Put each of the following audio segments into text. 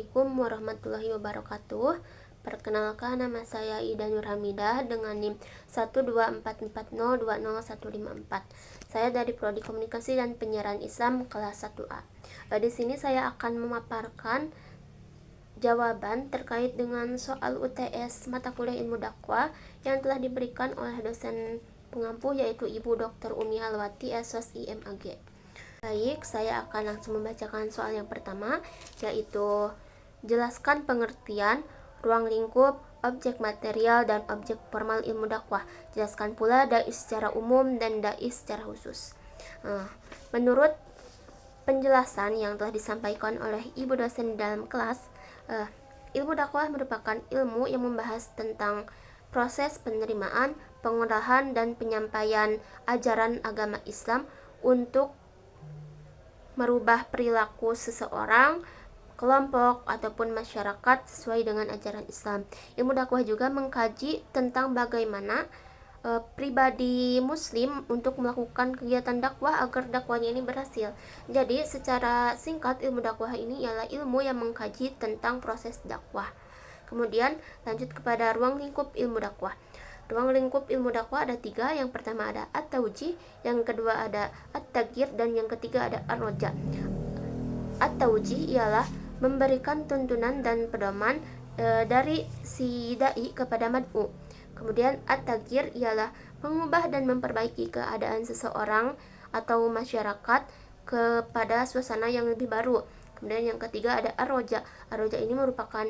Assalamualaikum warahmatullahi wabarakatuh. Perkenalkan, nama saya Ida Nurhamidah dengan NIM 12440201154. Saya dari Prodi Komunikasi dan Penyiaran Islam kelas 1A. Di sini saya akan memaparkan jawaban terkait dengan soal UTS mata kuliah ilmu dakwah yang telah diberikan oleh dosen pengampu yaitu Ibu Dr. Umi Halwati SOS IMAG. Baik, saya akan langsung membacakan soal yang pertama, yaitu jelaskan pengertian ruang lingkup, objek material, dan objek formal ilmu dakwah. Jelaskan pula dai secara umum dan dai secara khusus. Menurut penjelasan yang telah disampaikan oleh ibu dosen dalam kelas, ilmu dakwah merupakan ilmu yang membahas tentang proses penerimaan, pengolahan, dan penyampaian ajaran agama Islam untuk merubah perilaku seseorang, kelompok, ataupun masyarakat sesuai dengan ajaran Islam. Ilmu dakwah juga mengkaji tentang bagaimana pribadi muslim untuk melakukan kegiatan dakwah agar dakwahnya ini berhasil. Jadi secara singkat, ilmu dakwah ini ialah ilmu yang mengkaji tentang proses dakwah. Kemudian lanjut kepada ruang lingkup ilmu dakwah. Ruang lingkup ilmu dakwah ada 3. Yang pertama ada at-tauji, yang kedua ada at-taghir, dan yang ketiga ada ar-roja. At-tauji ialah memberikan tuntunan dan pedoman dari si dai kepada mad'u. Kemudian at-taghir ialah mengubah dan memperbaiki keadaan seseorang atau masyarakat kepada suasana yang lebih baru. Kemudian yang ketiga ada ar-roja. Ar-roja ini merupakan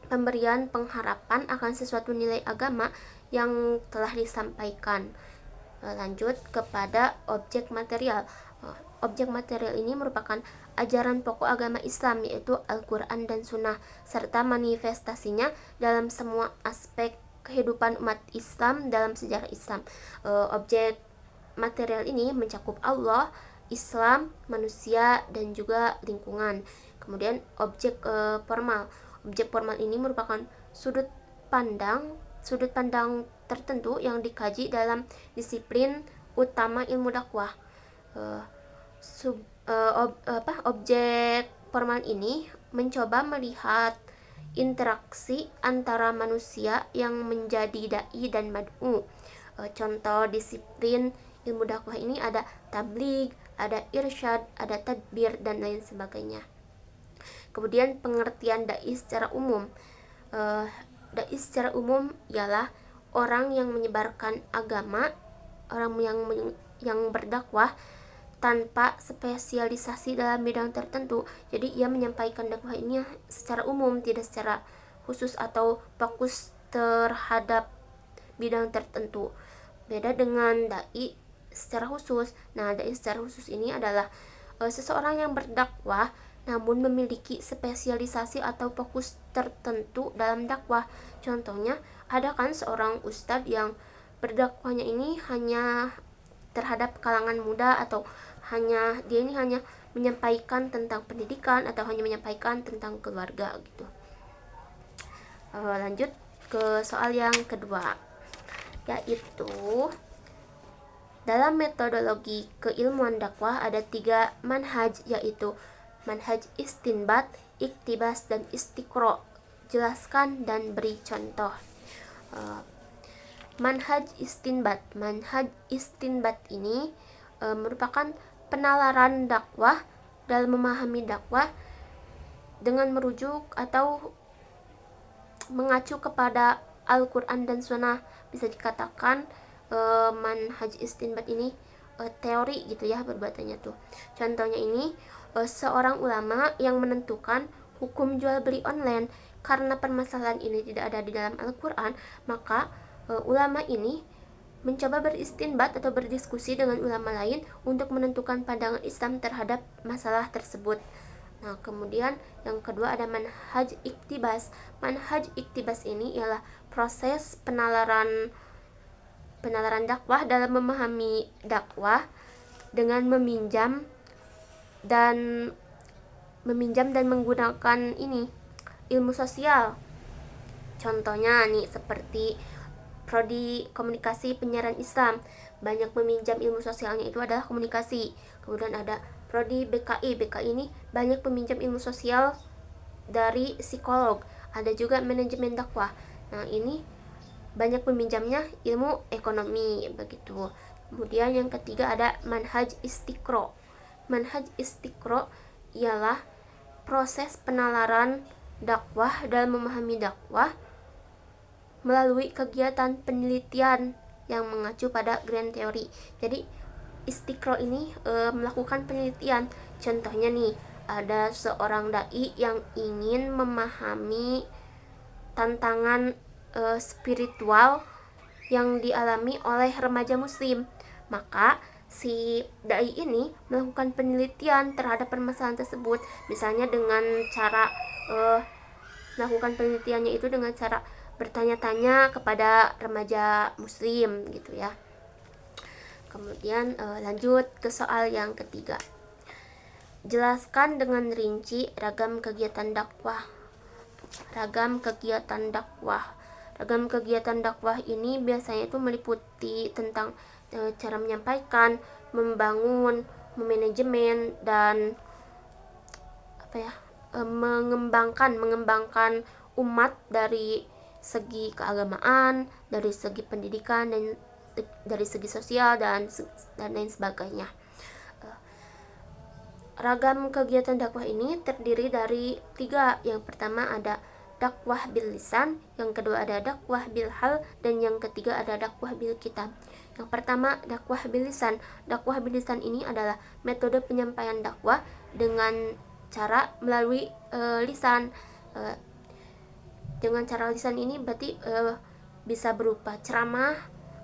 pemberian pengharapan akan sesuatu nilai agama yang telah disampaikan. Lanjut kepada objek material. Objek material ini merupakan ajaran pokok agama Islam, yaitu Al-Quran dan Sunnah, serta manifestasinya dalam semua aspek kehidupan umat Islam dalam sejarah Islam. Objek material ini mencakup Allah, Islam, manusia, dan juga lingkungan. Kemudian objek formal. Objek formal ini merupakan sudut pandang tertentu yang dikaji dalam disiplin utama ilmu dakwah. Objek formal ini mencoba melihat interaksi antara manusia yang menjadi dai dan mad'u. Contoh disiplin ilmu dakwah ini ada tabligh, ada irsyad, ada tadbir, dan lain sebagainya. Kemudian pengertian dai secara umum. Dai secara umum ialah orang yang menyebarkan agama, orang yang berdakwah tanpa spesialisasi dalam bidang tertentu. Jadi ia menyampaikan dakwahnya secara umum, tidak secara khusus atau fokus terhadap bidang tertentu. Beda dengan dai secara khusus. Nah, dai secara khusus ini adalah seseorang yang berdakwah namun memiliki spesialisasi atau fokus tertentu dalam dakwah. Contohnya, ada kan seorang ustadz yang berdakwahnya ini hanya terhadap kalangan muda, atau dia ini hanya menyampaikan tentang pendidikan, atau hanya menyampaikan tentang keluarga gitu. Lanjut ke soal yang kedua, yaitu dalam metodologi keilmuan dakwah ada 3 manhaj, yaitu manhaj istinbat, iktibas, dan istiqro. Jelaskan dan beri contoh. Manhaj istinbat ini merupakan penalaran dakwah dalam memahami dakwah dengan merujuk atau mengacu kepada Al-Quran dan Sunnah. Bisa dikatakan manhaj istinbat ini teori gitu ya perbuatannya tuh. Contohnya ini seorang ulama yang menentukan hukum jual beli online. Karena permasalahan ini tidak ada di dalam Al-Quran, maka ulama ini mencoba beristinbat atau berdiskusi dengan ulama lain untuk menentukan pandangan Islam terhadap masalah tersebut. Nah, kemudian yang kedua ada manhaj iktibas. Manhaj iktibas ini ialah proses penalaran dakwah dalam memahami dakwah dengan meminjam dan menggunakan ilmu sosial. Contohnya nih seperti Prodi Komunikasi Penyiaran Islam, banyak meminjam ilmu sosialnya itu adalah komunikasi. Kemudian ada Prodi BKI ini banyak meminjam ilmu sosial dari psikolog, ada juga manajemen dakwah. Nah, ini banyak peminjamnya ilmu ekonomi begitu. Kemudian yang ketiga ada manhaj istiqro. Manhaj istiqro ialah proses penalaran dakwah dalam memahami dakwah melalui kegiatan penelitian yang mengacu pada grand theory. Jadi istiqro ini melakukan penelitian. Contohnya nih, ada seorang dai yang ingin memahami tantangan spiritual yang dialami oleh remaja muslim. Maka si dai ini melakukan penelitian terhadap permasalahan tersebut, misalnya dengan cara melakukan penelitiannya itu dengan cara bertanya-tanya kepada remaja muslim gitu ya. Kemudian lanjut ke soal yang ketiga. Jelaskan dengan rinci ragam kegiatan dakwah. Ragam kegiatan dakwah. Ragam kegiatan dakwah ini biasanya itu meliputi tentang cara menyampaikan, membangun, memanajemen, dan mengembangkan umat dari segi keagamaan, dari segi pendidikan, dan dari segi sosial dan lain sebagainya. Ragam kegiatan dakwah ini terdiri dari 3. Yang pertama ada dakwah bil lisan, yang kedua ada dakwah bil hal, dan yang ketiga ada dakwah bil kitab. Yang pertama, dakwah bil lisan. Dakwah bil lisan ini adalah metode penyampaian dakwah dengan cara melalui lisan. Dengan cara lisan ini berarti bisa berupa ceramah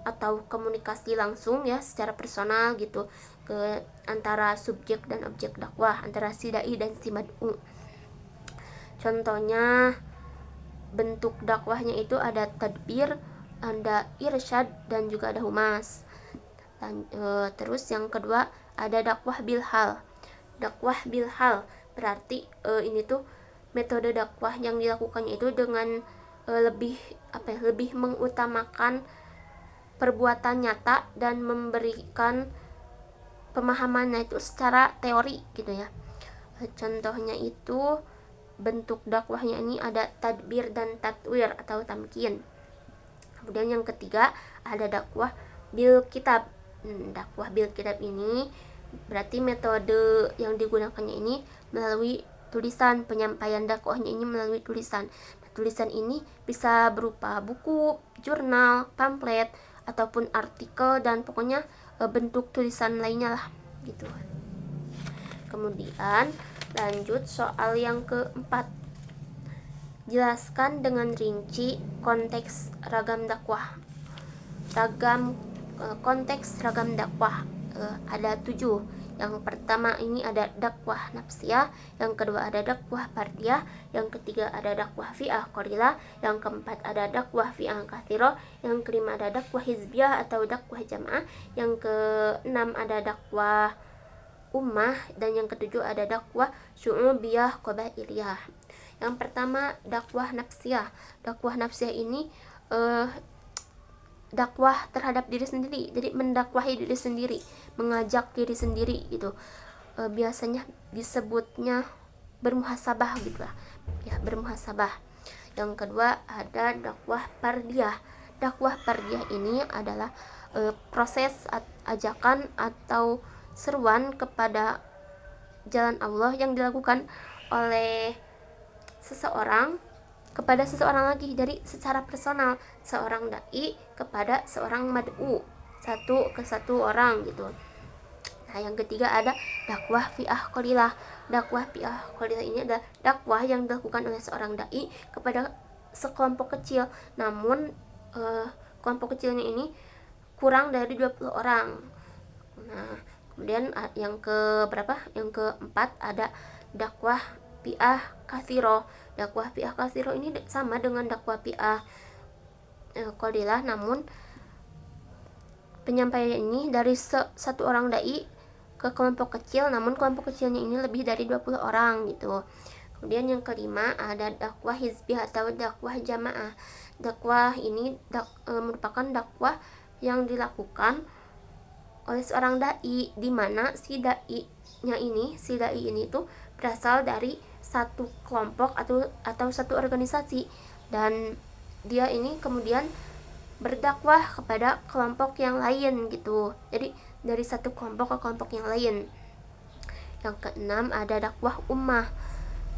atau komunikasi langsung ya, secara personal gitu ke antara subjek dan objek dakwah, antara si dai dan si mad'u. Contohnya bentuk dakwahnya itu ada tadbir, ada irsyad, dan juga ada humas. Terus yang kedua ada dakwah bil hal. Dakwah bil hal berarti ini tuh metode dakwah yang dilakukannya itu dengan lebih mengutamakan perbuatan nyata dan memberikan pemahamannya itu secara teori gitu ya. Contohnya itu bentuk dakwahnya ini ada tadbir dan tatwir atau tamkin. Kemudian yang ketiga ada dakwah bil kitab. Dakwah bil kitab ini berarti metode yang digunakannya ini melalui tulisan. Penyampaian dakwahnya ini melalui tulisan. Tulisan ini bisa berupa buku, jurnal, pamflet, ataupun artikel, dan pokoknya bentuk tulisan lainnya lah gitu. Kemudian lanjut soal yang keempat. Jelaskan dengan rinci konteks ragam dakwah. Konteks ragam dakwah ada 7. Yang pertama ini ada dakwah nafsiyah, yang kedua ada dakwah fardiyah, yang ketiga ada dakwah fi'ah qalilah, yang keempat ada dakwah fi'ah katsirah, yang kelima ada dakwah hizbiyah atau dakwah jamaah, yang keenam ada dakwah ummah, dan yang ketujuh ada dakwah syu'ubiyah qabailiyah. Yang pertama dakwah nafsiyah. Dakwah nafsiyah ini dakwah terhadap diri sendiri, jadi mendakwahi diri sendiri, mengajak diri sendiri gitu. Biasanya disebutnya bermuhasabah gitu lah ya, bermuhasabah. Yang kedua ada dakwah fardiyah. Dakwah fardiyah ini adalah proses ajakan atau seruan kepada jalan Allah yang dilakukan oleh seseorang kepada seseorang lagi, dari secara personal, seorang dai kepada seorang mad'u, satu ke satu orang gitu. Nah, yang ketiga ada dakwah fi'ah qalilah. Dakwah fi'ah qalilah ini adalah dakwah yang dilakukan oleh seorang dai kepada sekelompok kecil, namun kelompok kecilnya ini kurang dari 20 orang. Nah, kemudian yang keempat ada dakwah fi'ah katsirah. Dakwah fi'ah katsirah ini sama dengan dakwah fi'ah qalilah, namun penyampaian ini dari satu orang dai ke kelompok kecil, namun kelompok kecilnya ini lebih dari 20 orang gitu. Kemudian yang kelima ada dakwah hizbiyah atau dakwah jamaah. Dakwah ini merupakan dakwah yang dilakukan oleh seorang dai, di mana si dai ini tuh berasal dari satu kelompok atau satu organisasi, dan dia ini kemudian berdakwah kepada kelompok yang lain gitu. Jadi dari satu kelompok ke kelompok yang lain. Yang keenam ada dakwah ummah.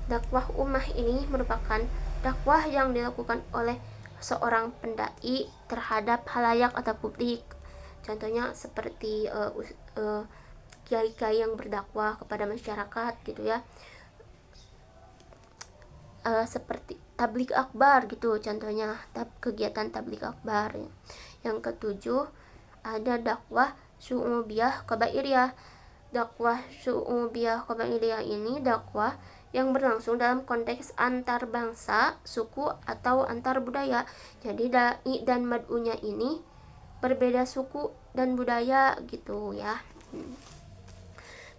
Dakwah ummah ini merupakan dakwah yang dilakukan oleh seorang pendai terhadap halayak atau publik. Contohnya seperti kiai-kiai yang berdakwah kepada masyarakat gitu ya. Seperti tablik akbar gitu contohnya, kegiatan tablik akbar. Yang ketujuh ada dakwah syu'ubiyah qabailiyah. Dakwah syu'ubiyah qabailiyah ini dakwah yang berlangsung dalam konteks antar bangsa, suku, atau antar budaya. Jadi dai dan mad'unya ini berbeda suku dan budaya gitu ya.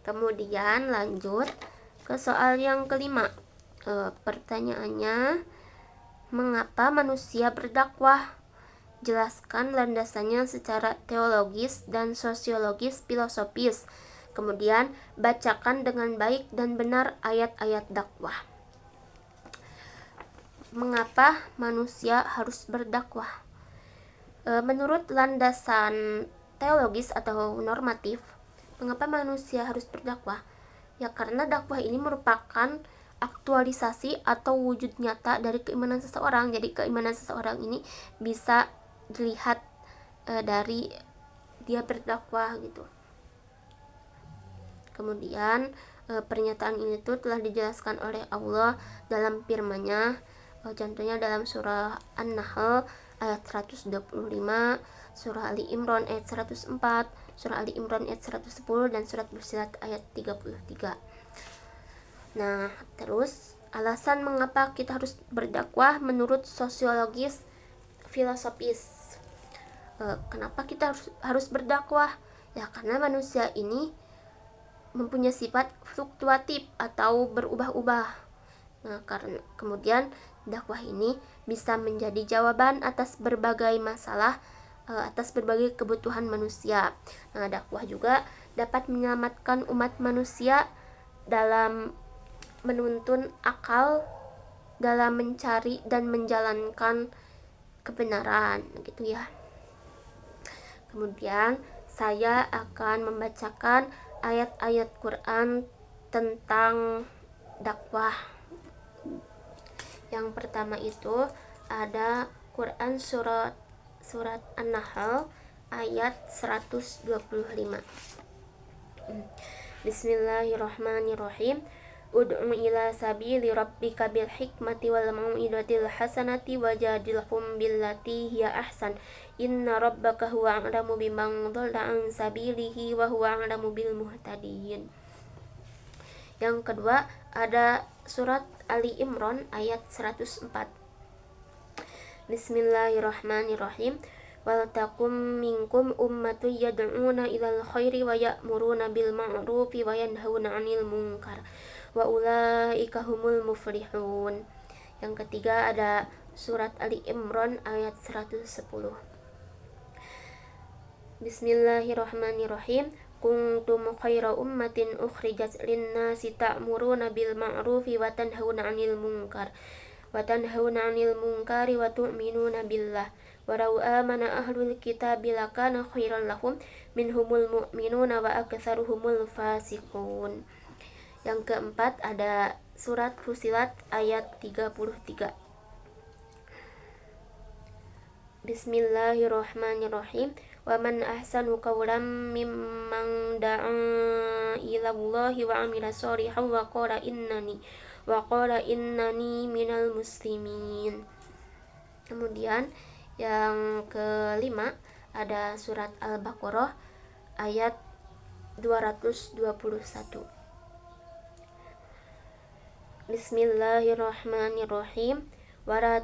Kemudian lanjut ke soal yang kelima. Pertanyaannya, mengapa manusia berdakwah? Jelaskan landasannya secara teologis dan sosiologis filosofis. Kemudian bacakan dengan baik dan benar ayat-ayat dakwah. Mengapa manusia harus berdakwah? Menurut landasan teologis atau normatif, mengapa manusia harus berdakwah? Ya karena dakwah ini merupakan aktualisasi atau wujud nyata dari keimanan seseorang. Jadi keimanan seseorang ini bisa dilihat dari dia berdakwah gitu. Kemudian pernyataan ini tuh telah dijelaskan oleh Allah dalam firman-Nya, contohnya dalam surah An-Nahl ayat 125, surah Ali Imran ayat 104, surah Ali Imran ayat 110, dan surat Fussilat ayat 33. Nah, terus alasan mengapa kita harus berdakwah menurut sosiologis filosofis. Kenapa kita harus berdakwah? Ya karena manusia ini mempunyai sifat fluktuatif atau berubah-ubah. Nah, karena kemudian dakwah ini bisa menjadi jawaban atas berbagai masalah, atas berbagai kebutuhan manusia. Nah, dakwah juga dapat menyelamatkan umat manusia dalam menuntun akal dalam mencari dan menjalankan kebenaran gitu ya. Kemudian saya akan membacakan ayat-ayat Quran tentang dakwah. Yang pertama itu ada Quran surat An-Nahl ayat 125. Bismillahirrahmanirrahim. Ud'u ila sabili rabbika bil hikmati wal mau'izatil hasanati wajadilhum billati hiya ahsan. Inna rabbaka huwa a'lamu biman dhalla an sabilihi wa huwa a'lamu bil muhtadin. Yang kedua ada surat Ali Imran ayat 104. Bismillahirrahmanirrahim. Wal takum minkum ummatun yad'una ilal khairi wa ya'muruna bil ma'rufi wa yanhauna 'anil munkar wa ulaika humul muflihun. Yang ketiga ada surat Ali Imran ayat 110. Bismillahirrahmanirrahim. Kuntum khaira ummatin ukhrijat lin-nasi ta'muruna bil ma'rufi wa tanhauna 'anil munkari wa tu'minuna billah. Walau amana ahlul kitabi lakana khairan lahum minhumul mu'minuna wa aktsaruhumul fasiqun. Yang keempat ada surat Fussilat ayat 33. Bismillahirrahmanirrahim. Wa man ahsanu qawlan mimman da'a ila Allahi wa 'amila shalihan wa qala innani minal muslimin. Kemudian yang kelima ada surat Al-Baqarah ayat 221. Bismillahirrahmanirrahim. wala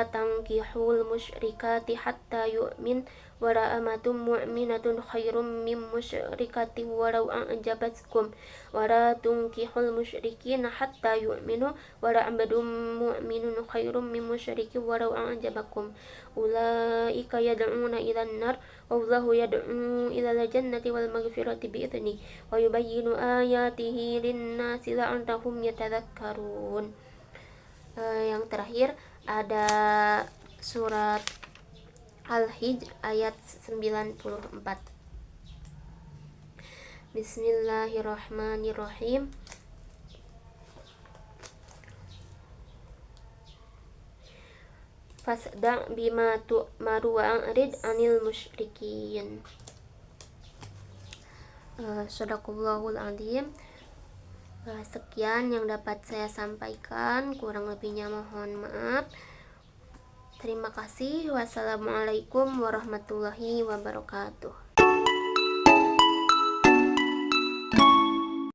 tankihul musyrikati hatta yu'min wala amatun mu'minatun khairum min musyrikatin walau a'jabatkum wala tunkihul musyrikina hatta yu'minu wala abdun mu'minun khairum min musyrikin walau a'jabakum ulaika yad'una ilan nar wallahu yad'u ilal jannati wal maghfirati bi'idni wa yubayyinu ayatihi linnasi la'allahum yatadhakkarun. Yang terakhir ada surat Al-Hijr ayat 94. Bismillahirrahmanirrahim. Fasda' bima tu'maru wa a'rid 'anil musyrikin. Shadaqallahul adzim. Sekian yang dapat saya sampaikan, kurang lebihnya mohon maaf. Terima kasih. Wassalamualaikum warahmatullahi wabarakatuh.